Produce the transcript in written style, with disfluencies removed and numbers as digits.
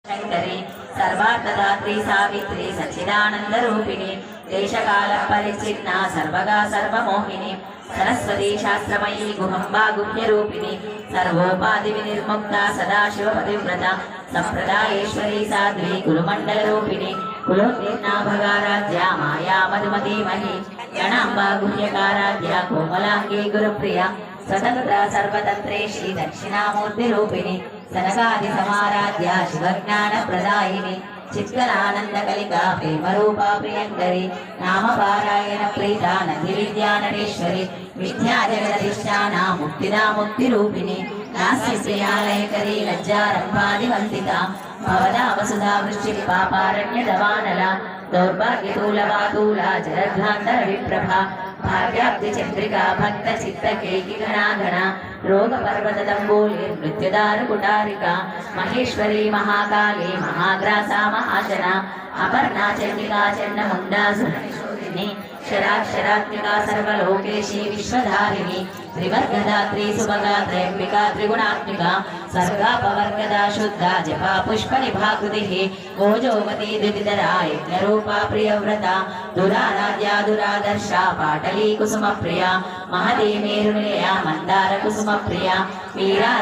शंकरी सर्वार्थदात्री सावित्री सच्चिदानंदरूपिणी देशकाल परिचिन्ना सर्वगा सर्वमोहिनी सरस्वती शास्त्रमयी गुहंबा गुह्यरूपिणी सर्वोपाधि विनिर्मुक्ता सदाशिवपतिव्रता संप्रदायेश्वरी साध्वी कुलमण्डलरूपिणी कुलोत्तीर्णा भगाराध्या माया मधुमतीमही गणाम्बा गुह्यकाराध्या कोमलांगी गुरुप्रिया स्वतंत्र सर्वतंत्रेशी दक्षिणामूर्तिरूपिणी सनकादि समाराध्या शिवज्ञान प्रदायिनी चित्कलानंदकलिका प्रेमरूपा प्रियंकरी नाम पारायण प्रीता नदि विद्यानटेश्वरी विद्या जगदधिष्ठाना मुक्तिदा मुक्तिरूपिणी नास्ति प्रियालयकरी लज्जारम्भादिवन्दिता भवदा वसुधा वृश्चिक पापारण्यदवानला दौर्भाग्यतूलवातूला जलध्वान्तर विप्रभा भाग्याब्धि चंद्रिका भक्त चित्त केकि घना रोग पर्वत दंबोले मृत्युदार कुटारिका महेश्वरी महाकाली महाग्रासा महाशना अपर्णा चंडिका चंडमुंडा सुरनिशोधिनी शराक्षरात्मिका सर्वलोकेशी विश्वधारिणी त्रिवर्गदात्री सुभगा त्रयंबिका त्रिगुणात्मिका सर्गापवर्गदा शुद्धा जपा पुष्प निभाकृतिः ओजोमती द्विविधरा यज्ञरूपा प्रियव्रता दुराराध्या दुरादर्शा पाटली कुसुम प्रिया महती मेरुनिलया मंदार कुसुम प्रिया वीरा